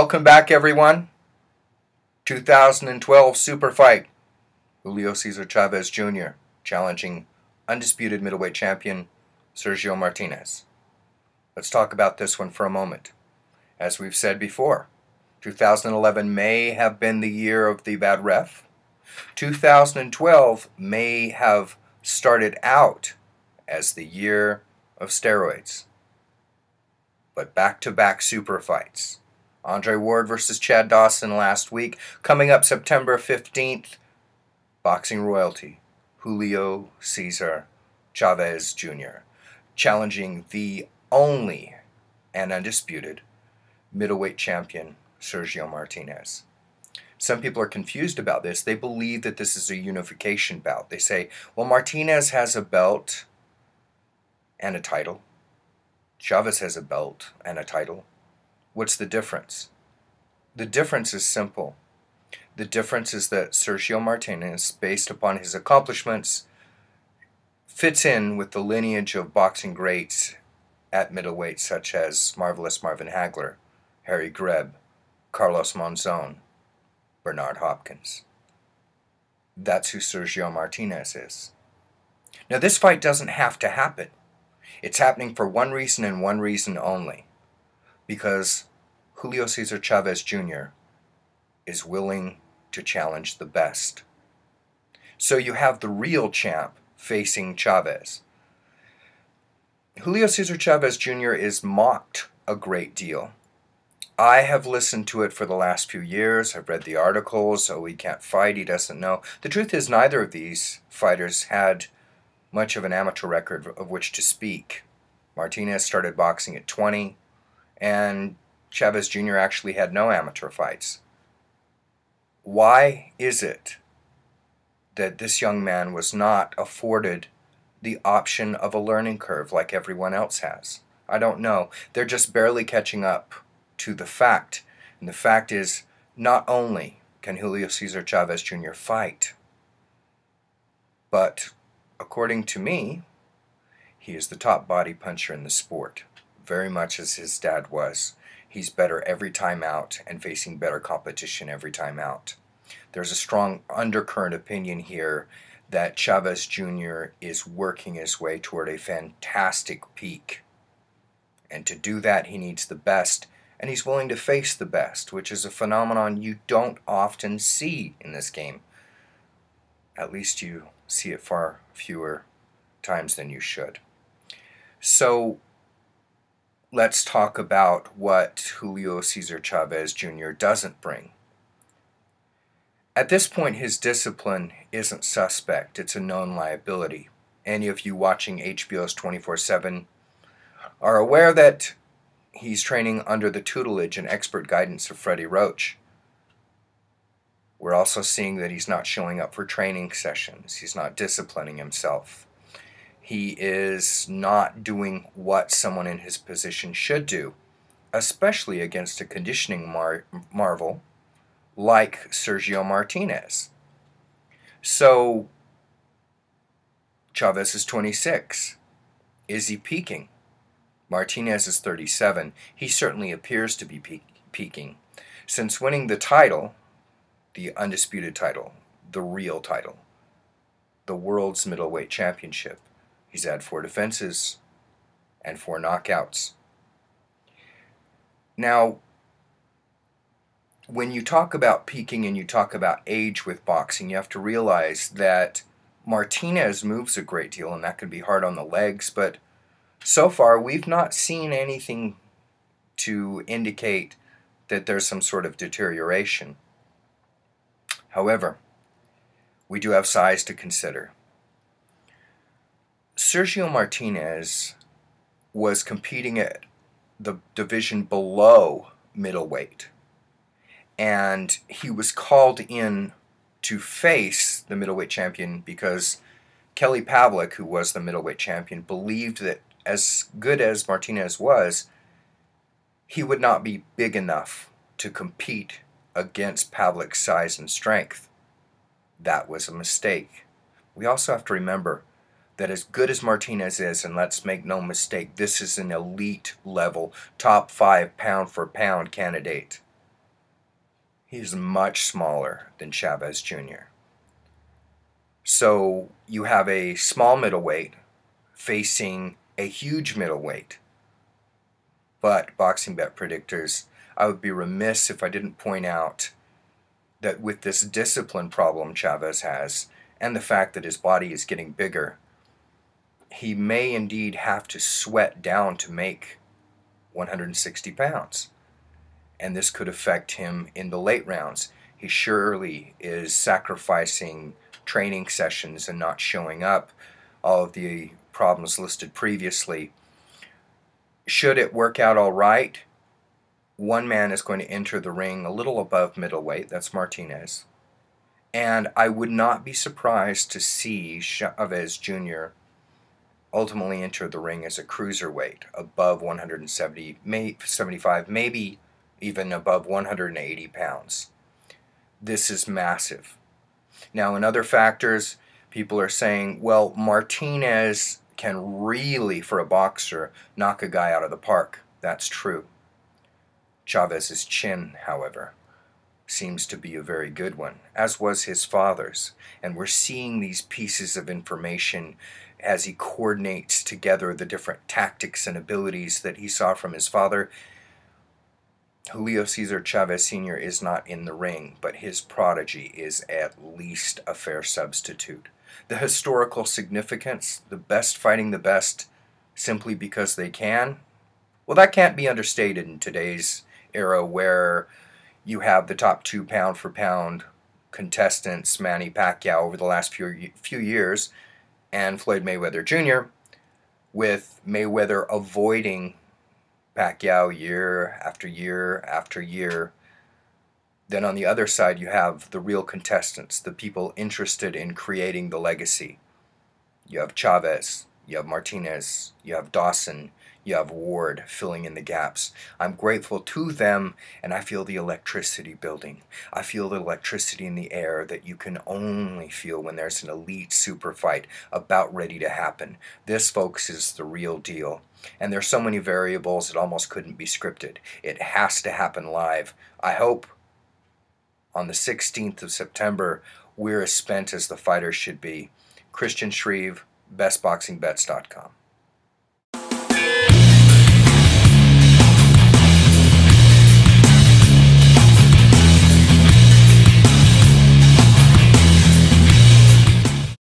Welcome back, everyone. 2012 super fight. Julio Cesar Chavez Jr. challenging undisputed middleweight champion Sergio Martinez. Let's talk about this one for a moment. As we've said before, 2011 may have been the year of the bad ref. 2012 may have started out as the year of steroids. But back-to-back super fights. Andre Ward versus Chad Dawson last week. Coming up September 15th, boxing royalty, Julio Cesar Chavez Jr. challenging the only and undisputed middleweight champion, Sergio Martinez. Some people are confused about this. They believe that this is a unification bout. They say, well, Martinez has a belt and a title. Chavez has a belt and a title. What's the difference? The difference is simple. The difference is that Sergio Martinez, based upon his accomplishments, fits in with the lineage of boxing greats at middleweight such as Marvelous Marvin Hagler, Harry Greb, Carlos Monzon, Bernard Hopkins. That's who Sergio Martinez is. Now, this fight doesn't have to happen. It's happening for one reason and one reason only. Because Julio Cesar Chavez Jr. is willing to challenge the best. So you have the real champ facing Chavez. Julio Cesar Chavez Jr. is mocked a great deal. I have listened to it for the last few years. I've read the articles. Oh, he can't fight. He doesn't know. The truth is, neither of these fighters had much of an amateur record of which to speak. Martinez started boxing at 20, and Chavez Jr. actually had no amateur fights. Why is it that this young man was not afforded the option of a learning curve like everyone else has? I don't know. They're just barely catching up to the fact. And the fact is, not only can Julio Cesar Chavez Jr. fight, but according to me, he is the top body puncher in the sport, very much as his dad was. He's better every time out and facing better competition every time out. There's a strong undercurrent opinion here that Chavez Jr. is working his way toward a fantastic peak. And to do that, he needs the best, and he's willing to face the best, which is a phenomenon you don't often see in this game. At least you see it far fewer times than you should. So let's talk about what Julio Cesar Chavez Jr. doesn't bring. At this point, his discipline isn't suspect. It's a known liability. Any of you watching HBO's 24/7 are aware that he's training under the tutelage and expert guidance of Freddie Roach. We're also seeing that he's not showing up for training sessions. He's not disciplining himself. He is not doing what someone in his position should do, especially against a conditioning marvel like Sergio Martinez. So, Chavez is 26. Is he peaking? Martinez is 37. He certainly appears to be peaking. Since winning the title, the undisputed title, the real title, the world's middleweight championship, he's had 4 defenses and 4 knockouts. Now, when you talk about peaking and you talk about age with boxing, you have to realize that Martinez moves a great deal, and that can be hard on the legs, but so far we've not seen anything to indicate that there's some sort of deterioration. However, we do have size to consider. Sergio Martinez was competing at the division below middleweight, and he was called in to face the middleweight champion because Kelly Pavlik, who was the middleweight champion, believed that as good as Martinez was, he would not be big enough to compete against Pavlik's size and strength. That was a mistake. We also have to remember that as good as Martinez is, and let's make no mistake, this is an elite level, top 5 pound for pound candidate. He's much smaller than Chavez Jr. So you have a small middleweight facing a huge middleweight. But boxing bet predictors, I would be remiss if I didn't point out that with this discipline problem Chavez has, and the fact that his body is getting bigger, he may indeed have to sweat down to make 160 pounds. And this could affect him in the late rounds. He surely is sacrificing training sessions and not showing up. All of the problems listed previously. Should it work out all right, one man is going to enter the ring a little above middleweight. That's Martinez. And I would not be surprised to see Chavez Jr. ultimately enter the ring as a cruiserweight above 175, maybe even above 180 pounds. This is massive. Now, in other factors, people are saying, well, Martinez can really, for a boxer, knock a guy out of the park. That's true. Chavez's chin, however, seems to be a very good one, as was his father's. And we're seeing these pieces of information as he coordinates together the different tactics and abilities that he saw from his father. Julio Ceasar Chavez Sr. is not in the ring, but his prodigy is at least a fair substitute. The historical significance, the best fighting the best simply because they can, well, that can't be understated in today's era where you have the top 2 pound-for-pound contestants, Manny Pacquiao over the last few years, and Floyd Mayweather Jr., with Mayweather avoiding Pacquiao year after year after year. Then on the other side, you have the real contestants, the people interested in creating the legacy. You have Chavez, you have Martinez, you have Dawson, you have Ward filling in the gaps. I'm grateful to them, and I feel the electricity building. I feel the electricity in the air that you can only feel when there's an elite super fight about ready to happen. This, folks, is the real deal. And there's so many variables it almost couldn't be scripted. It has to happen live. I hope on the 16th of September, we're as spent as the fighters should be. Christian Shreve, bestboxingbets.com.